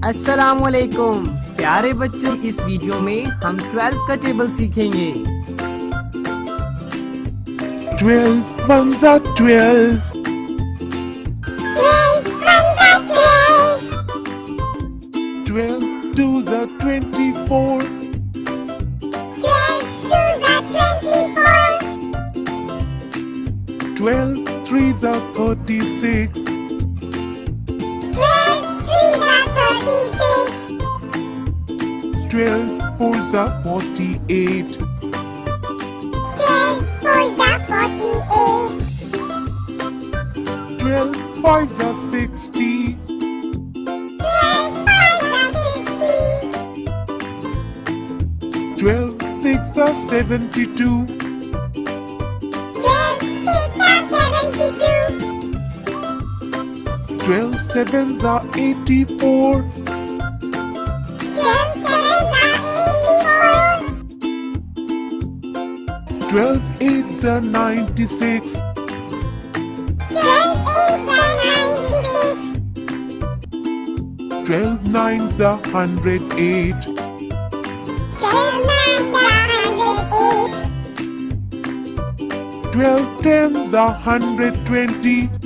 अस्सलामुअलैकुम प्यारे बच्चों, इस वीडियो में हम 12 का टेबल सीखेंगे। 12 ones are 12. 12 twos are 24. 12 threes are 36. 12 fours are 48. 12 fives are 60. 12 six are 72. 12 sevens are 84. 12 eights are 96. 12 nines are 108. 12 tens are 120.